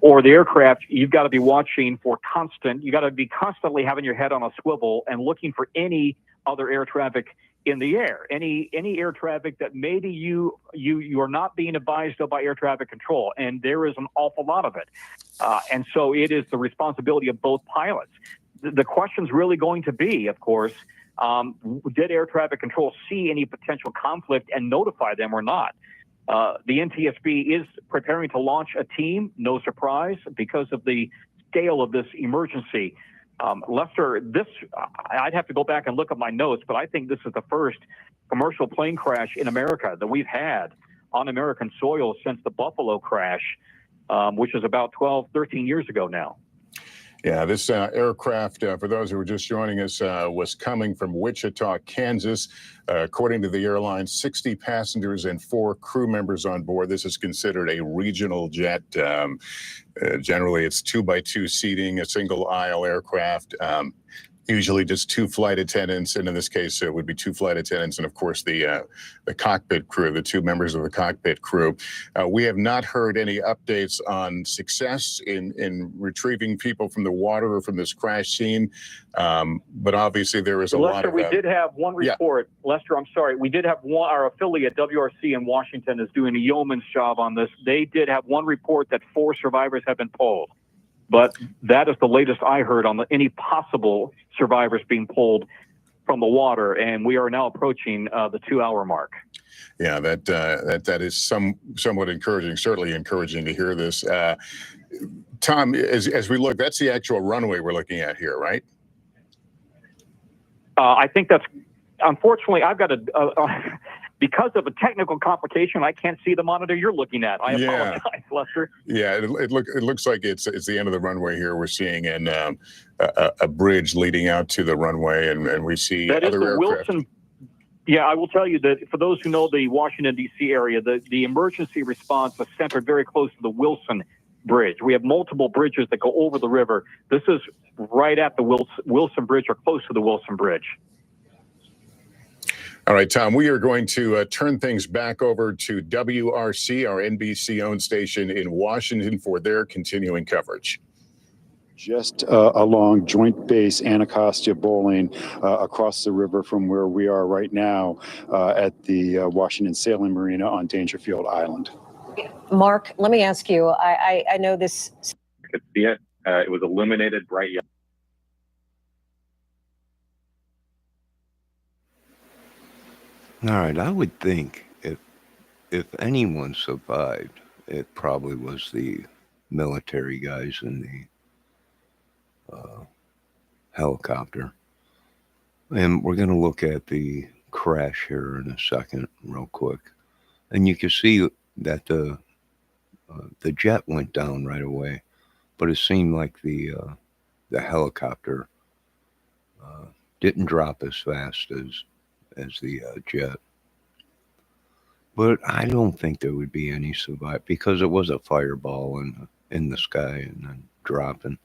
or the aircraft, you've got to be watching for you got to be constantly having your head on a swivel and looking for any other air traffic in the air, any air traffic that maybe you are not being advised of by air traffic control, and there is an awful lot of it. And so it is the responsibility of both pilots. The question's really going to be, of course, did air traffic control see any potential conflict and notify them or not? The NTSB is preparing to launch a team, no surprise, because of the scale of this emergency. Lester, I'd have to go back and look at my notes, but I think this is the first commercial plane crash in America that we've had on American soil since the Buffalo crash, which is about 12, 13 years ago now. Yeah, this aircraft, for those who were just joining us, was coming from Wichita, Kansas. According to the airline, 60 passengers and 4 crew members on board. This is considered a regional jet. Generally, it's 2x2 seating, a single aisle aircraft. Usually just 2 flight attendants, and in this case, it would be 2 flight attendants and, of course, the cockpit crew, the 2 members of the cockpit crew. We have not heard any updates on success in retrieving people from the water or from this crash scene, but obviously there is a lot of... Lester, we did have one report. Yeah. Lester, I'm sorry. We did have one. Our affiliate, WRC in Washington, is doing a yeoman's job on this. They did have one report that 4 survivors have been pulled. But that is the latest I heard on any possible survivors being pulled from the water, and we are now approaching the 2-hour mark. Yeah, that is somewhat encouraging. Certainly encouraging to hear this. Tom, as we look, that's the actual runway we're looking at here, right? I think that's unfortunately I've got because of a technical complication, I can't see the monitor you're looking at. I apologize, Lester. Yeah, it looks like it's the end of the runway here. We're seeing a bridge leading out to the runway, and we see that other is the aircraft. Wilson. Yeah, I will tell you that for those who know the Washington, D.C. area, the emergency response is centered very close to the Wilson Bridge. We have multiple bridges that go over the river. This is right at the Wilson Bridge or close to the Wilson Bridge. All right, Tom, we are going to turn things back over to WRC, our NBC-owned station in Washington, for their continuing coverage. Just along Joint Base Anacostia Bowling, across the river from where we are right now at the Washington Sailing Marina on Dangerfield Island. Mark, let me ask you, I know this. I could see it. It was illuminated bright yellow. All right, I would think if anyone survived, it probably was the military guys in the helicopter. And we're going to look at the crash here in a second, real quick. And you can see that the jet went down right away, but it seemed like the helicopter didn't drop as fast as the jet. But I don't think there would be any survive because it was a fireball in the sky and then dropping.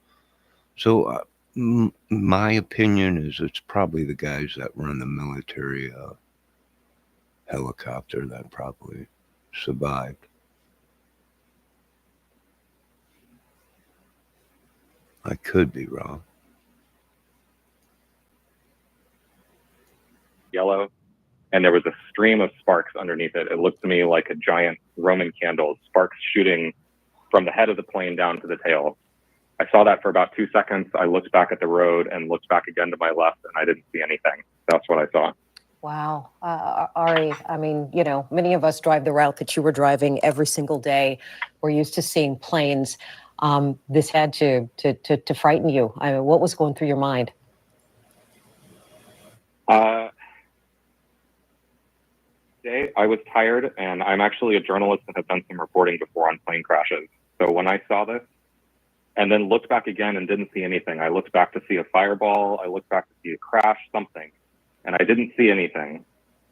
So my opinion is it's probably the guys that were in the military helicopter that probably survived. I could be wrong. Yellow, and there was a stream of sparks underneath it. It looked to me like a giant Roman candle, sparks shooting from the head of the plane down to the tail. I saw that for about 2 seconds. I looked back at the road and looked back again to my left, and I didn't see anything. That's what I saw. Wow. Ari, I mean, you know, many of us drive the route that you were driving every single day. We're used to seeing planes. This had to frighten you. I mean, what was going through your mind? Today, I was tired, and I'm actually a journalist and have done some reporting before on plane crashes. So when I saw this, and then looked back again and didn't see anything, I looked back to see a fireball, I looked back to see a crash, something, and I didn't see anything.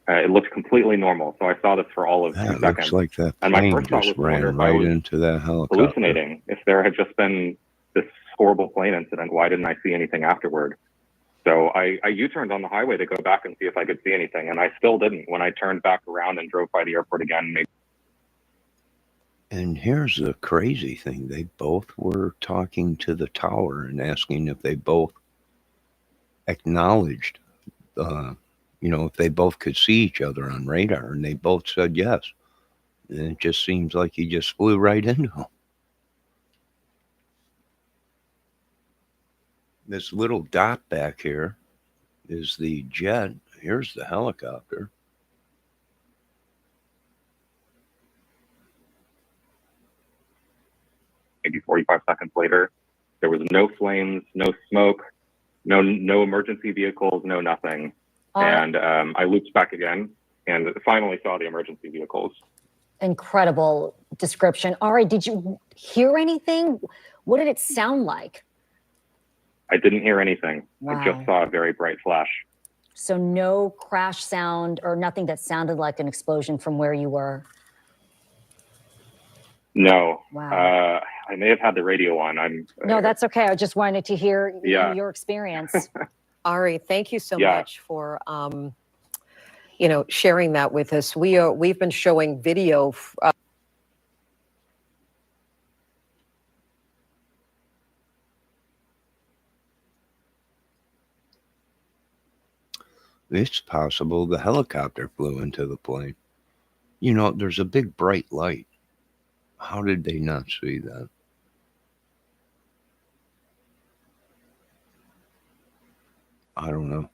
It looked completely normal. So I saw this for all of 2 seconds. Looks like that and my plane first thought just was ran right into that helicopter. Hallucinating. If there had just been this horrible plane incident, why didn't I see anything afterward? So I U-turned on the highway to go back and see if I could see anything, and I still didn't. When I turned back around and drove by the airport again, maybe. And here's the crazy thing. They both were talking to the tower and asking if they both acknowledged, if they both could see each other on radar. And they both said yes. And it just seems like he just flew right into them. This little dot back here is the jet. Here's the helicopter. Maybe 45 seconds later, there was no flames, no smoke, no emergency vehicles, no nothing. And I looped back again and finally saw the emergency vehicles. Incredible description. Ari, did you hear anything? What did it sound like? I didn't hear anything. Wow. I just saw a very bright flash. So no crash sound or nothing that sounded like an explosion from where you were? No. Wow. I may have had the radio on. No, that's okay. I just wanted to hear your experience. Ari, thank you so much for sharing that with us. We've been showing video. It's possible the helicopter flew into the plane. There's a big bright light. How did they not see that? I don't know.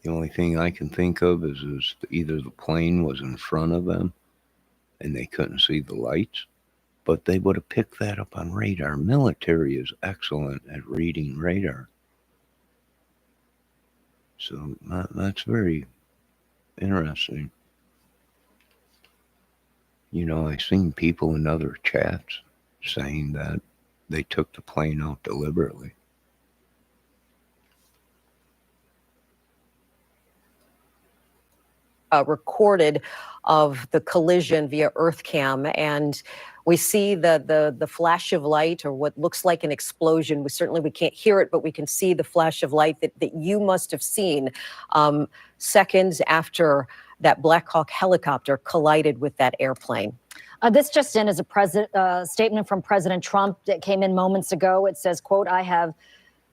The only thing I can think of is either the plane was in front of them and they couldn't see the lights, but they would have picked that up on radar. Military is excellent at reading radar. So that's very interesting. I've seen people in other chats saying that they took the plane out deliberately. Recorded of the collision via EarthCam, and we see the flash of light, or what looks like an explosion. We can't hear it, but we can see the flash of light that you must have seen seconds after that Black Hawk helicopter collided with that airplane. This just in is a statement from President Trump that came in moments ago. It says, quote, "I have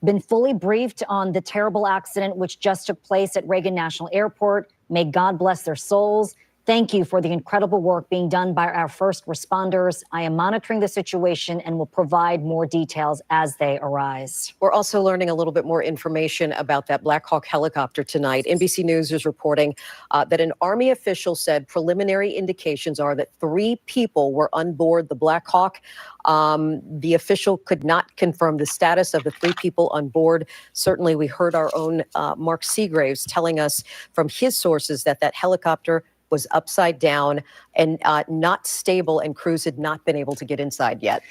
been fully briefed on the terrible accident which just took place at Reagan National Airport. May God bless their souls. Thank you for the incredible work being done by our first responders. I am monitoring the situation and will provide more details as they arise." We're also learning a little bit more information about that Black Hawk helicopter tonight. NBC News is reporting that an Army official said preliminary indications are that 3 people were on board the Black Hawk. The official could not confirm the status of the 3 people on board. Certainly, we heard our own Mark Seagraves telling us from his sources that helicopter was upside down and not stable, and crews had not been able to get inside yet.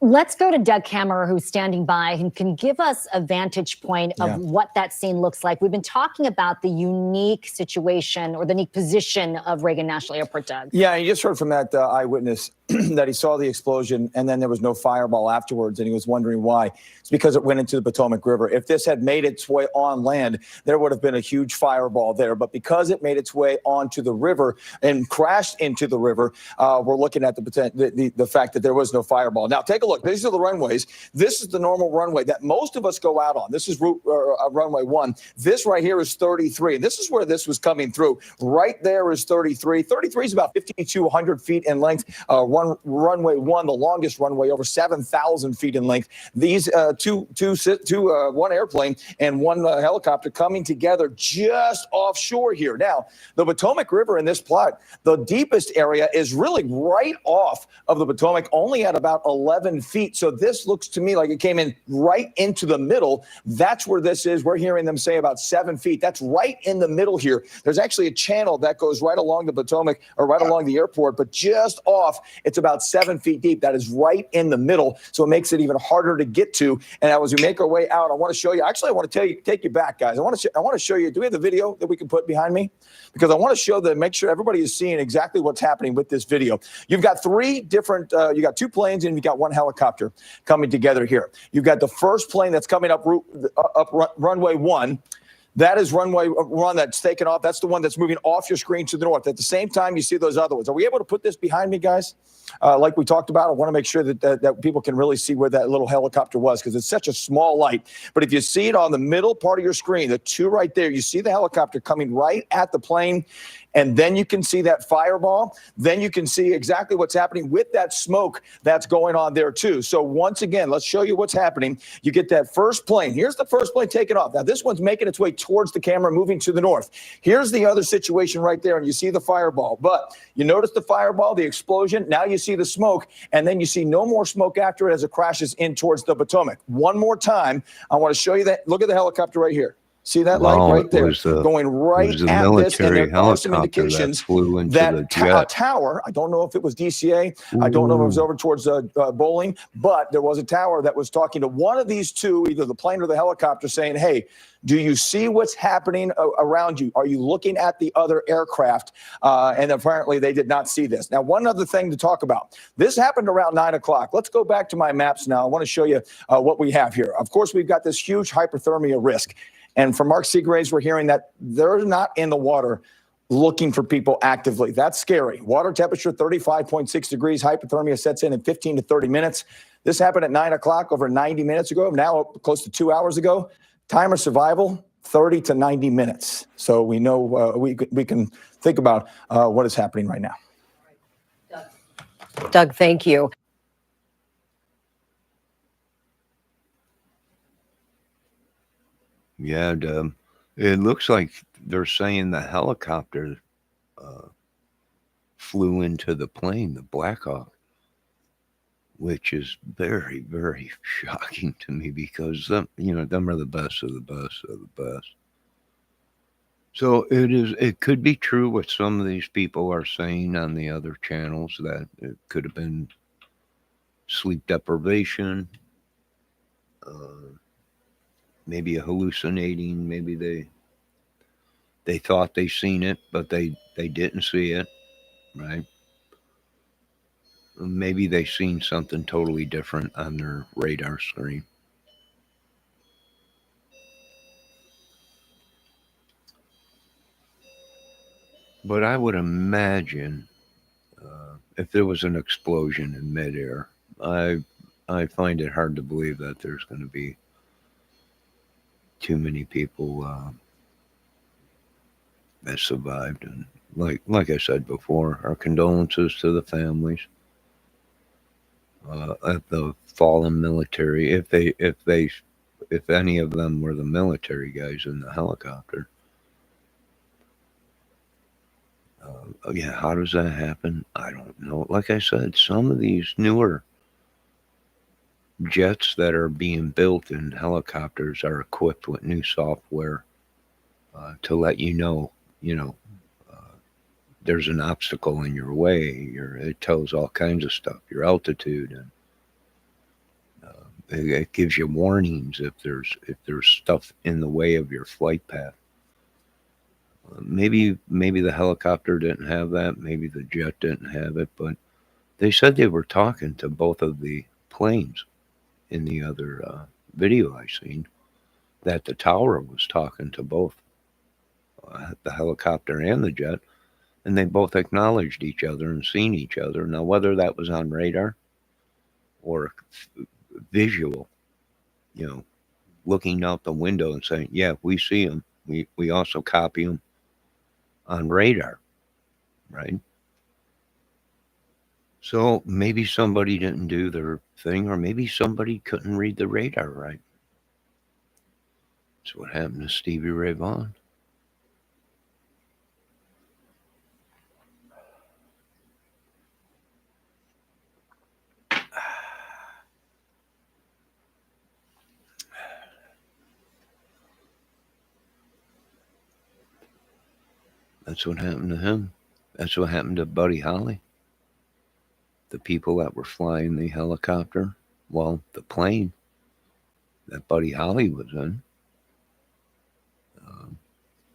Let's go to Doug Kammerer, who's standing by and can give us a vantage point of what that scene looks like. We've been talking about the unique situation or the unique position of Reagan National Airport, Doug. Yeah, you just heard from that eyewitness that he saw the explosion and then there was no fireball afterwards, and he was wondering why. It's because it went into the Potomac River. If this had made its way on land, there would have been a huge fireball there. But because it made its way onto the river and crashed into the river, we're looking at the fact that there was no fireball. Now, take a look. These are the runways. This is the normal runway that most of us go out on. This is runway 1. This right here is 33. And this is where this was coming through. Right there is 33. 33 is about 5,200 feet in length. Runway 1, the longest runway, over 7,000 feet in length. These one airplane and one helicopter coming together just offshore here. Now, the Potomac River in this plot, the deepest area is really right off of the Potomac, only at about 11 feet. So this looks to me like it came in right into the middle. That's where this is. We're hearing them say about 7 feet. That's right in the middle here. There's actually a channel that goes right along the Potomac, or right along the airport, but just off, it's about 7 feet deep. That is right in the middle. So it makes it even harder to get to. And as we make our way out, I want to show you. Actually, I want to take you back, guys. I want to show you. Do we have the video that we can put behind me? Because I want to show make sure everybody is seeing exactly what's happening with this video. You've got 3 different, you got 2 planes and you got 1 helicopter coming together here. You've got the first plane that's coming up runway 1. That is runway one that's taken off. That's the one that's moving off your screen to the north. At the same time, you see those other ones. Are we able to put this behind me, guys? Like we talked about, I want to make sure that people can really see where that little helicopter was because it's such a small light. But if you see it on the middle part of your screen, the two right there, you see the helicopter coming right at the plane. And then you can see that fireball. Then you can see exactly what's happening with that smoke that's going on there too. So once again, let's show you what's happening. You get that first plane. Here's the first plane taking off. Now this one's making its way towards the camera, moving to the north. Here's the other situation right there, and you see the fireball. But you notice the fireball, the explosion. Now you see the smoke, and then you see no more smoke after it as it crashes in towards the Potomac. One more time, I want to show you that. Look at the helicopter right here. See that light right there going right at this, and there are some indications that tower, I don't know if it was DCA, I don't know if it was over towards Bowling, but there was a tower that was talking to one of these two, either the plane or the helicopter, saying, hey, do you see what's happening around you? Are you looking at the other aircraft? And apparently they did not see this. Now, one other thing to talk about. This happened around 9 o'clock. Let's go back to my maps now. I want to show you what we have here. Of course, we've got this huge hypothermia risk. And from Mark Seagraves, we're hearing that they're not in the water looking for people actively. That's scary. Water temperature, 35.6 degrees. Hypothermia sets in 15 to 30 minutes. This happened at 9 o'clock over 90 minutes ago, now close to 2 hours ago. Time of survival, 30 to 90 minutes. So we know we can think about what is happening right now. Doug, thank you. Yeah, it looks like they're saying the helicopter flew into the plane, the Black Hawk, which is very, very shocking to me because them are the best of the best of the best. So it could be true what some of these people are saying on the other channels, that it could have been sleep deprivation, maybe a hallucinating, maybe they thought they seen it, but they didn't see it, right? Maybe they seen something totally different on their radar screen. But I would imagine if there was an explosion in midair, I find it hard to believe that there's going to be too many people that survived. And like I said before, our condolences to the families of the fallen military, if any of them were the military guys in the helicopter. Yeah, how does that happen? I don't know. Like I said, some of these newer jets that are being built in helicopters are equipped with new software to let you know, there's an obstacle in your way. It tells all kinds of stuff, your altitude, and it gives you warnings if there's stuff in the way of your flight path. Maybe the helicopter didn't have that. Maybe the jet didn't have it, but they said they were talking to both of the planes in the other video I seen, that the tower was talking to both the helicopter and the jet, and they both acknowledged each other and seen each other. Now, whether that was on radar or visual, looking out the window and saying, yeah, we see them. We also copy them on radar, right? So maybe somebody didn't do their thing, or maybe somebody couldn't read the radar right. That's what happened to Stevie Ray Vaughan. That's what happened to him. That's what happened to Buddy Holly. The people that were flying the helicopter, well, the plane that Buddy Holly was in,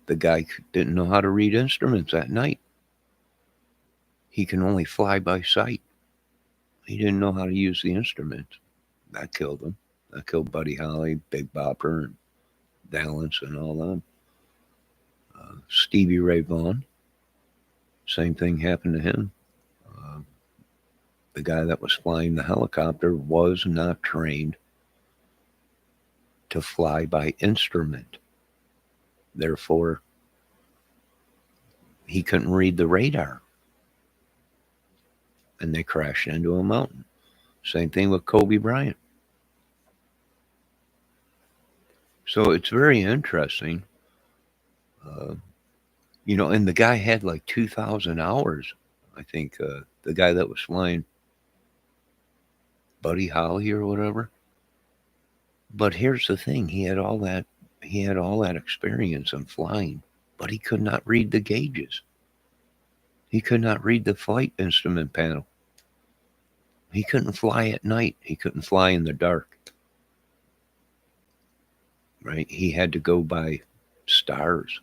the guy didn't know how to read instruments at night. He can only fly by sight. He didn't know how to use the instruments. That killed him. That killed Buddy Holly, Big Bopper, and Dallas, and all them. Stevie Ray Vaughan, same thing happened to him. The guy that was flying the helicopter was not trained to fly by instrument. Therefore, he couldn't read the radar. And they crashed into a mountain. Same thing with Kobe Bryant. So it's very interesting. And the guy had like 2,000 hours. I think the guy that was flying, Buddy Holly or whatever. But here's the thing: he had all that experience in flying, but he could not read the gauges. He could not read the flight instrument panel. He couldn't fly at night. He couldn't fly in the dark. Right? He had to go by stars.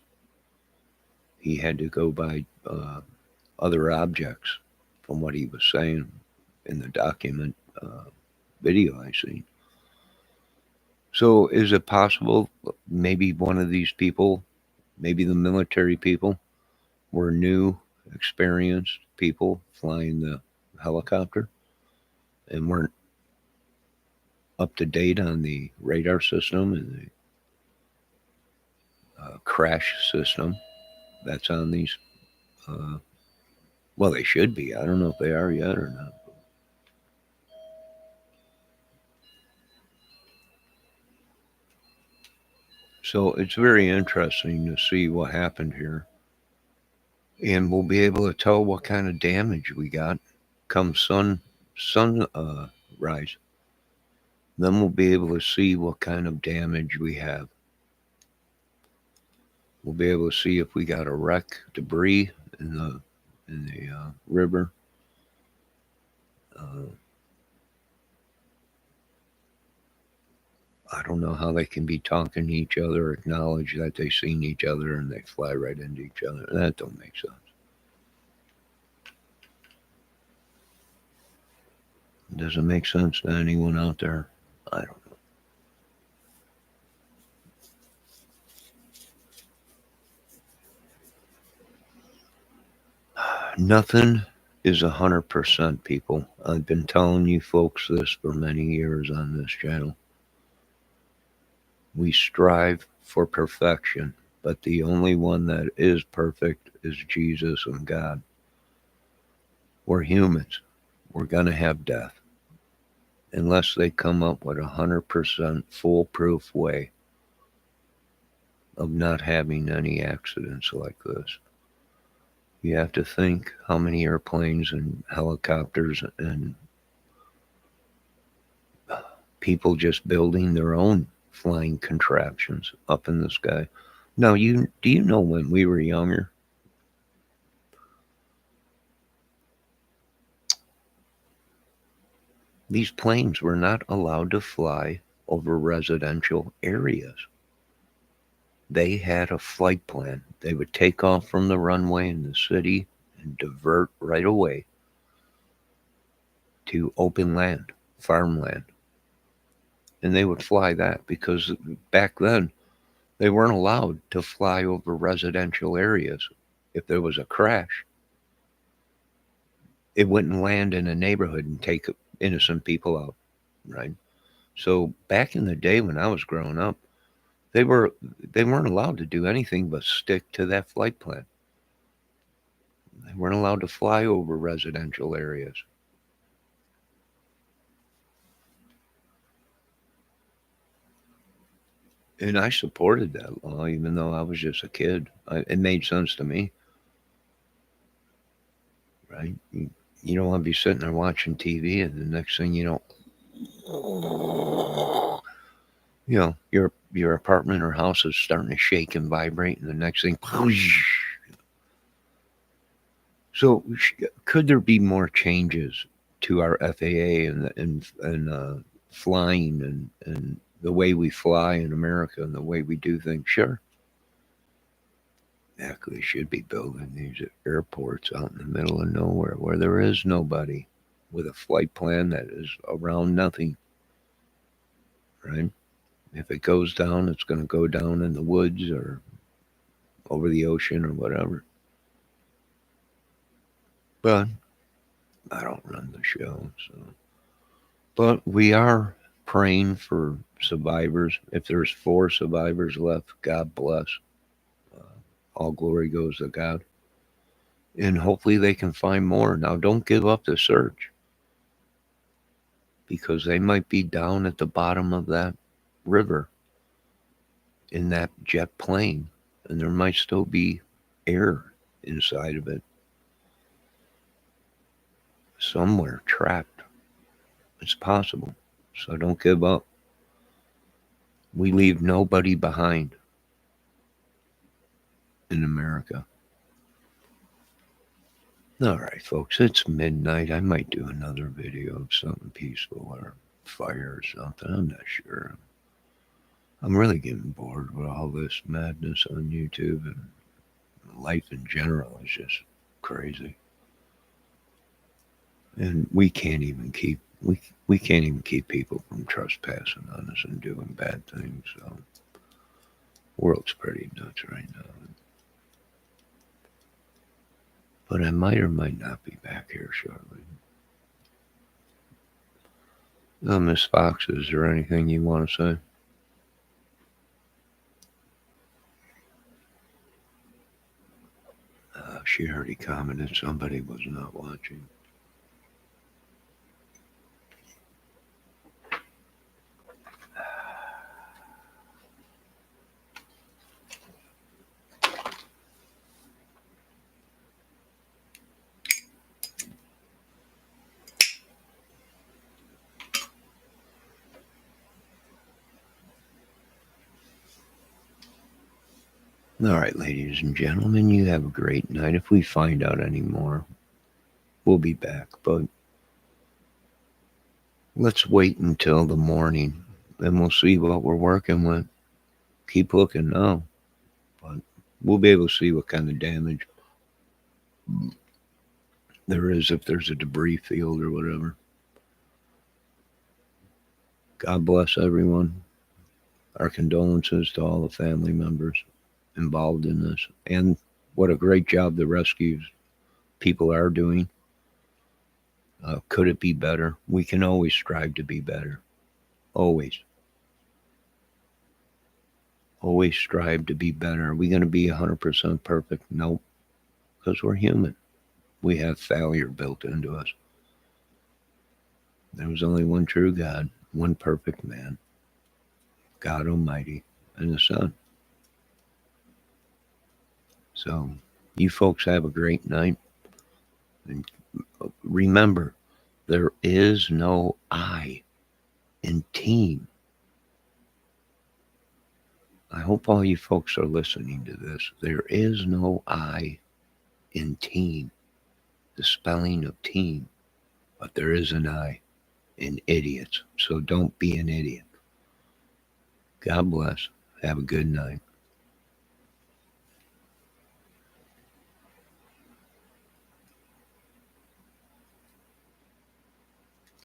He had to go by other objects, from what he was saying in the document video I seen. So is it possible maybe one of these people, maybe the military people, were new, experienced people flying the helicopter and weren't up to date on the radar system and the crash system that's on these? Well, they should be. I don't know if they are yet or not. So it's very interesting to see what happened here. And we'll be able to tell what kind of damage we got come sun rise. Then we'll be able to see what kind of damage we have. We'll be able to see if we got a wreck, debris in the river. I don't know how they can be talking to each other, acknowledge that they've seen each other, and they fly right into each other. That don't make sense. Does it make sense to anyone out there? I don't know. Nothing is 100%, people. I've been telling you folks this for many years on this channel. We strive for perfection, but the only one that is perfect is Jesus and God. We're humans. We're going to have death. Unless they come up with 100% foolproof way of not having any accidents like this. You have to think how many airplanes and helicopters and people just building their own flying contraptions up in the sky. Now, do you know when we were younger? These planes were not allowed to fly over residential areas. They had a flight plan. They would take off from the runway in the city and divert right away to open land, farmland. And they would fly that because back then they weren't allowed to fly over residential areas. If there was a crash, it wouldn't land in a neighborhood and take innocent people out, right? So back in the day when I was growing up, they weren't allowed to do anything but stick to that flight plan. They weren't allowed to fly over residential areas. And I supported that law, even though I was just a kid. It made sense to me, right? You don't want to be sitting there watching TV, and the next thing you know, your apartment or house is starting to shake and vibrate, and the next thing, so could there be more changes to our FAA and flying and the way we fly in America and the way we do things? Sure. Heck, they should be building these airports out in the middle of nowhere where there is nobody, with a flight plan that is around nothing, right? If it goes down, it's going to go down in the woods or over the ocean or whatever. But I don't run the show, so. But we are praying for survivors. If there's 4 survivors left, God bless. All glory goes to God. And hopefully they can find more. Now, don't give up the search, because they might be down at the bottom of that river in that jet plane, and there might still be air inside of it somewhere trapped. It's possible. So don't give up. We leave nobody behind in America. All right, folks, it's midnight. I might do another video of something peaceful or fire or something. I'm not sure. I'm really getting bored with all this madness on YouTube, and life in general is just crazy. And we can't even keep people from trespassing on us and doing bad things. So, world's pretty nuts right now. But I might or might not be back here shortly. Miss Fox, is there anything you want to say? She already commented somebody was not watching. All right, ladies and gentlemen, you have a great night. If we find out any more, we'll be back. But let's wait until the morning, and we'll see what we're working with. Keep looking now, but we'll be able to see what kind of damage there is, if there's a debris field or whatever. God bless everyone. Our condolences to all the family members involved in this, and what a great job the rescue people are doing. Could it be better? We can always strive to be better. Always strive to be better. Are we going to be 100% perfect? Nope, because we're human. We have failure built into us. There was only one true God, one perfect man, God Almighty, and the Son. So you folks have a great night. And remember, there is no I in team. I hope all you folks are listening to this. There is no I in team, the spelling of team, but there is an I in idiots. So don't be an idiot. God bless. Have a good night.